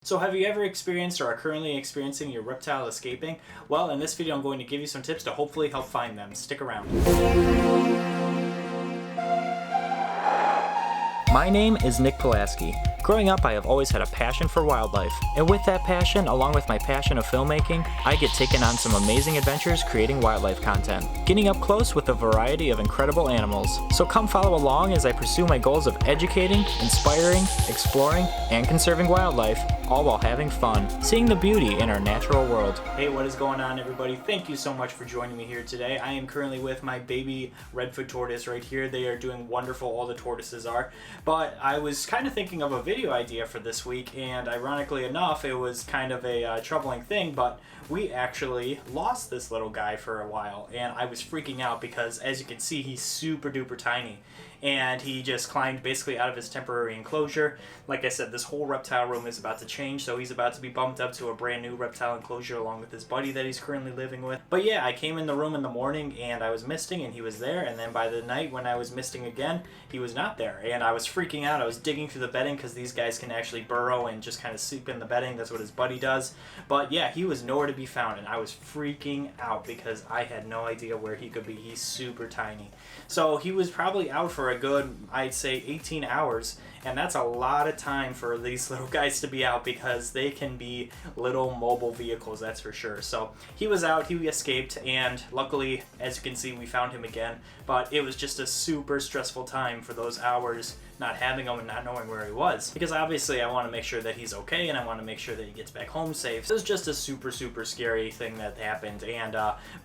So have you ever experienced or are currently experiencing your reptile escaping? Well, in this video I'm going to give you some tips to hopefully help find them. Stick around. My name is Nick Pulaski. Growing up, I have always had a passion for wildlife, and with that passion, along with my passion of filmmaking, I get taken on some amazing adventures creating wildlife content, getting up close with a variety of incredible animals. So come follow along as I pursue my goals of educating, inspiring, exploring, and conserving wildlife, all while having fun, seeing the beauty in our natural world. Hey, what is going on, everybody? Thank you so much for joining me here today. I am currently with my baby redfoot tortoise right here. They are doing wonderful, all the tortoises are. But I was kind of thinking of a video idea for this week, and ironically enough, it was kind of a troubling thing, but we actually lost this little guy for a while, and I was freaking out because, as you can see, he's super duper tiny. And he just climbed basically out of his temporary enclosure. Like I said, this whole reptile room is about to change, so he's about to be bumped up to a brand new reptile enclosure along with his buddy that he's currently living with. But yeah, I came in the room in the morning and I was misting and he was there, and then by the night when I was misting again, he was not there. And I was freaking out. I was digging through the bedding because these guys can actually burrow and just kind of sleep in the bedding. That's what his buddy does. But yeah, he was nowhere to be found, and I was freaking out because I had no idea where he could be. He's super tiny. So he was probably out for a good, I'd say, 18 hours, and that's a lot of time for these little guys to be out because they can be little mobile vehicles, that's for sure. So he was out, he escaped, and luckily, as you can see, we found him again. But it was just a super stressful time for those hours not having him and not knowing where he was, because obviously I want to make sure that he's okay and I want to make sure that he gets back home safe. So it was just a super scary thing that happened, and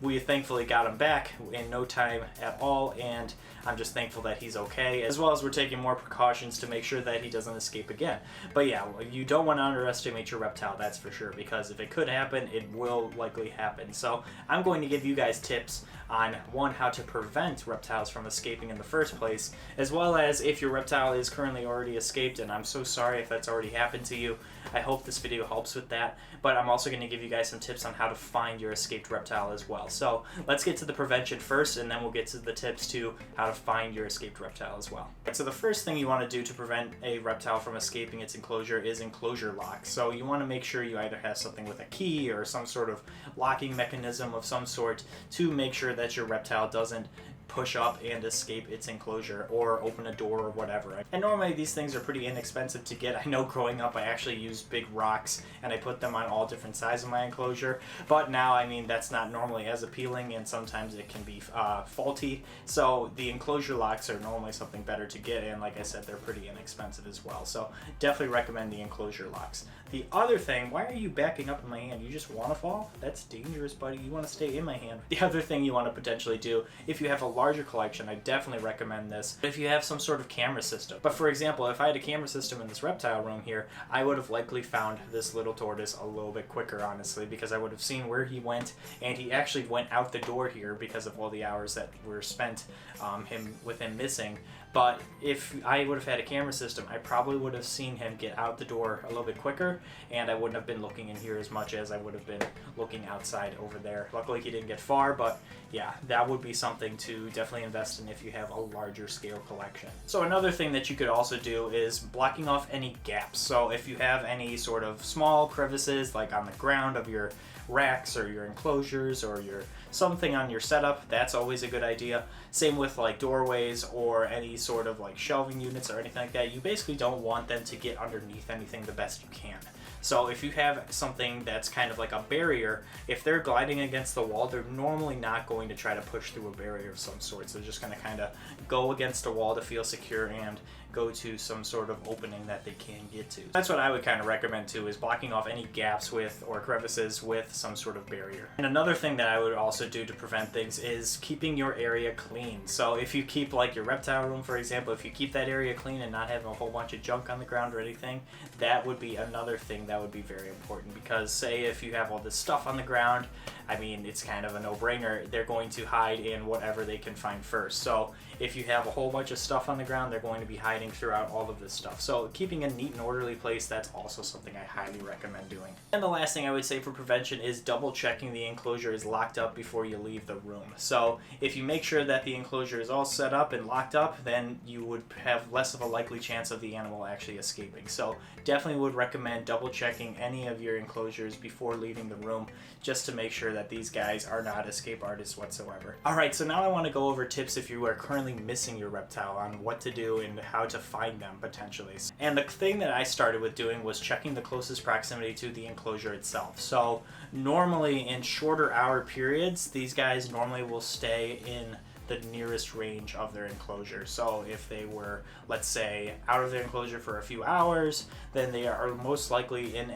we thankfully got him back in no time at all, and I'm just thankful that he's okay, as well as we're taking more precautions to make sure that he doesn't escape again. But yeah, you don't want to underestimate your reptile, that's for sure, because if it could happen, it will likely happen. So I'm going to give you guys tips on, one, how to prevent reptiles from escaping in the first place, as well as if your reptile is currently already escaped, and I'm so sorry if that's already happened to you. I hope this video helps with that, but I'm also going to give you guys some tips on how to find your escaped reptile as well. So let's get to the prevention first, and then we'll get to the tips to how to find your escaped reptile as well. So the first thing you want to do to prevent a reptile from escaping its enclosure is enclosure locks. So you want to make sure you either have something with a key or some sort of locking mechanism of some sort to make sure that your reptile doesn't push up and escape its enclosure or open a door or whatever. And normally these things are pretty inexpensive to get. I know growing up I actually used big rocks and I put them on all different sides of my enclosure, but now, I mean, that's not normally as appealing, and sometimes it can be faulty. So the enclosure locks are normally something better to get, and like I said, they're pretty inexpensive as well. So definitely recommend the enclosure locks. The other thing, why are you backing up in my hand? You just want to fall? That's dangerous, buddy. You want to stay in my hand. The other thing you want to potentially do, if you have a larger collection, I definitely recommend this, if you have some sort of camera system. But for example, if I had a camera system in this reptile room here, I would have likely found this little tortoise a little bit quicker, honestly, because I would have seen where he went, and he actually went out the door here because of all the hours that were spent with him missing. But if I would have had a camera system, I probably would have seen him get out the door a little bit quicker, and I wouldn't have been looking in here as much as I would have been looking outside over there. Luckily he didn't get far, but yeah, that would be something to definitely invest in if you have a larger scale collection. So another thing that you could also do is blocking off any gaps. So if you have any sort of small crevices, like on the ground of your racks or your enclosures or your something on your setup, that's always a good idea. Same with like doorways or any sort of like shelving units or anything like that. You basically don't want them to get underneath anything the best you can. So if you have something that's kind of like a barrier, if they're gliding against the wall, they're normally not going to try to push through a barrier of some sort. So they're just going to kind of go against a wall to feel secure and go to some sort of opening that they can get to. That's what I would kind of recommend too, is blocking off any gaps with or crevices with some sort of barrier. And another thing that I would also do to prevent things is keeping your area clean. So if you keep like your reptile room, for example, if you keep that area clean and not having a whole bunch of junk on the ground or anything, that would be another thing that would be very important, because say if you have all this stuff on the ground, I mean, it's kind of a no-brainer. They're going to hide in whatever they can find first. So if you have a whole bunch of stuff on the ground, they're going to be hiding hiding throughout all of this stuff. So keeping a neat and orderly place, that's also something I highly recommend doing. And the last thing I would say for prevention is double checking the enclosure is locked up before you leave the room. So if you make sure that the enclosure is all set up and locked up, then you would have less of a likely chance of the animal actually escaping. So definitely would recommend double checking any of your enclosures before leaving the room, just to make sure that these guys are not escape artists whatsoever. Alright, so now I want to go over tips if you are currently missing your reptile on what to do and how to find them potentially. And the thing that I started with doing was checking the closest proximity to the enclosure itself. So normally in shorter hour periods, these guys normally will stay in the nearest range of their enclosure. So if they were, let's say, out of their enclosure for a few hours, then they are most likely in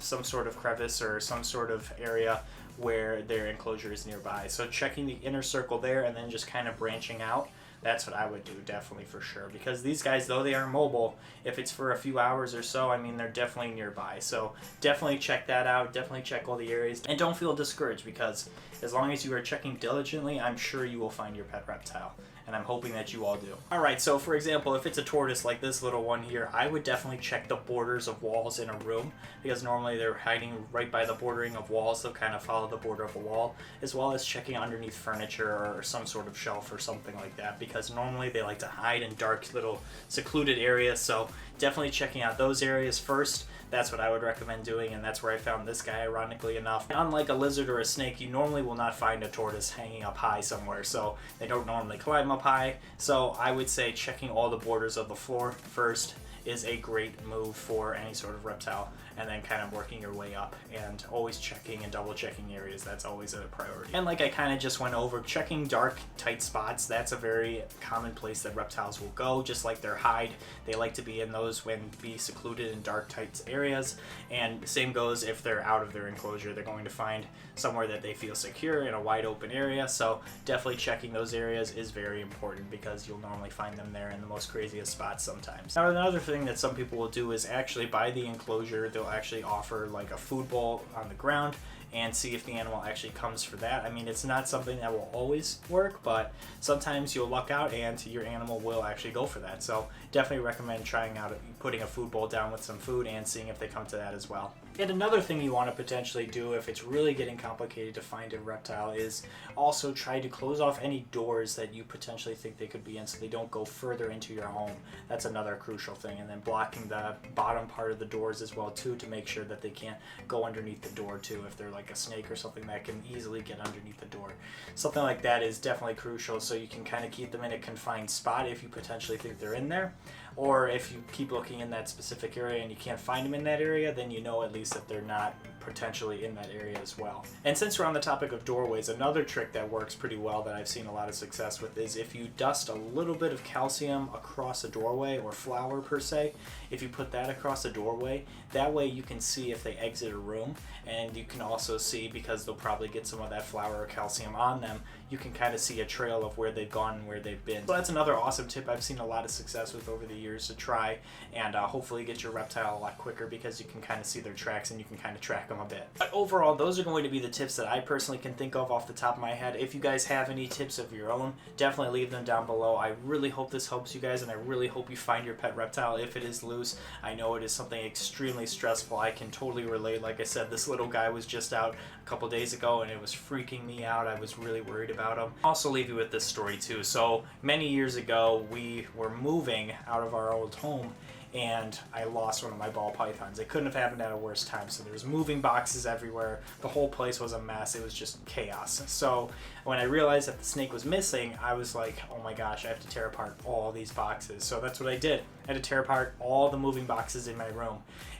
some sort of crevice or some sort of area where their enclosure is nearby. So checking the inner circle there and then just kind of branching out, that's what I would do, definitely, for sure. Because these guys, though they are mobile, if it's for a few hours or so, I mean, they're definitely nearby. So definitely check that out. Definitely check all the areas. And don't feel discouraged, because as long as you are checking diligently, I'm sure you will find your pet reptile. And I'm hoping that you all do. Alright, so for example, if it's a tortoise like this little one here, I would definitely check the borders of walls in a room, because normally they're hiding right by the bordering of walls. They'll kind of follow the border of a wall, as well as checking underneath furniture or some sort of shelf or something like that, because normally they like to hide in dark little secluded areas. So definitely checking out those areas first. That's what I would recommend doing, and that's where I found this guy, ironically enough. Unlike a lizard or a snake, you normally will not find a tortoise hanging up high somewhere, so they don't normally climb up high. So I would say checking all the borders of the floor first is a great move for any sort of reptile, and then kind of working your way up and always checking and double checking areas. That's always a priority. And like I kind of just went over, checking dark, tight spots, that's a very common place that reptiles will go, just like their hide. They like to be in those when be secluded in dark, tight areas. And same goes if they're out of their enclosure. They're going to find somewhere that they feel secure in a wide open area. So definitely checking those areas is very important, because you'll normally find them there in the most craziest spots sometimes. Now, another thing that some people will do is actually by the enclosure, they'll actually offer like a food bowl on the ground and see if the animal actually comes for that. I mean, it's not something that will always work, but sometimes you'll luck out and your animal will actually go for that. So definitely recommend trying out putting a food bowl down with some food and seeing if they come to that as well. And another thing you want to potentially do if it's really getting complicated to find a reptile is also try to close off any doors that you potentially think they could be in, so they don't go further into your home. That's another crucial thing. And then blocking the bottom part of the doors as well too, to make sure that they can't go underneath the door too, if they're like a snake or something that can easily get underneath the door. Something like that is definitely crucial, so you can kind of keep them in a confined spot if you potentially think they're in there. Or if you keep looking in that specific area and you can't find them in that area, then you know at least that they're not potentially in that area as well. And since we're on the topic of doorways, another trick that works pretty well that I've seen a lot of success with is if you dust a little bit of calcium across a doorway, or flour per se. If you put that across a doorway, that way you can see if they exit a room, and you can also see, because they'll probably get some of that flour or calcium on them, you can kind of see a trail of where they've gone and where they've been. So that's another awesome tip I've seen a lot of success with over the years to try, and hopefully get your reptile a lot quicker, because you can kind of see their tracks and you can kind of track them a bit. But overall, those are going to be the tips that I personally can think of off the top of my head. If you guys have any tips of your own, definitely leave them down below. I really hope this helps you guys, and I really hope you find your pet reptile if it is loose. I know it is something extremely stressful. I can totally relate. Like I said, this little guy was just out a couple days ago, and it was freaking me out. I was really worried about him. I'll also leave you with this story too. So many years ago, we were moving out of our old home, and I lost one of my ball pythons. It couldn't have happened at a worse time. So there was moving boxes everywhere. The whole place was a mess. It was just chaos. So when I realized that the snake was missing, I was like, oh my gosh, I have to tear apart all these boxes. So that's what I did. I had to tear apart all the moving boxes in my room.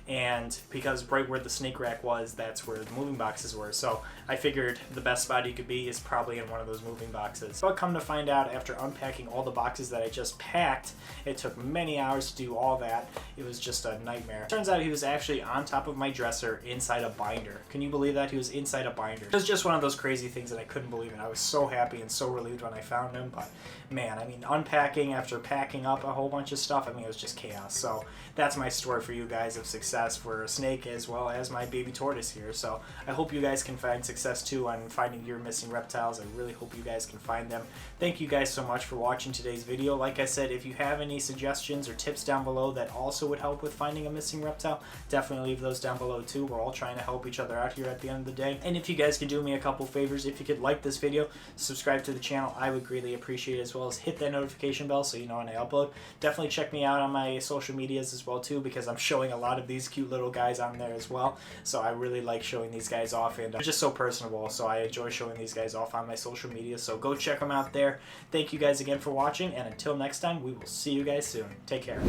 And because right where the snake rack was, that's where the moving boxes were. So I figured the best spot you could be is probably in one of those moving boxes. But come to find out, after unpacking all the boxes that I just packed, it took many hours to do all that. It was just a nightmare. Turns out he was actually on top of my dresser inside a binder. Can you believe that? He was inside a binder. It was just one of those crazy things that I couldn't believe, and I was so happy and so relieved when I found him. But man, I mean, unpacking after packing up a whole bunch of stuff, I mean, it was just chaos. So that's my story for you guys of success. success for a snake as well as my baby tortoise here. So I hope you guys can find success too on finding your missing reptiles. I really hope you guys can find them. Thank you guys so much for watching today's video. Like I said, if you have any suggestions or tips down below that also would help with finding a missing reptile, definitely leave those down below too. We're all trying to help each other out here at the end of the day. And if you guys could do me a couple favors, if you could like this video, subscribe to the channel, I would greatly appreciate it, as well as hit that notification bell so you know when I upload. Definitely check me out on my social medias as well too, because I'm showing a lot of these cute little guys on there as well. So I really like showing these guys off, and they're just so personable, so I enjoy showing these guys off on my social media. So go check them out there. Thank you guys again for watching, and until next time, we will see you guys soon. Take care.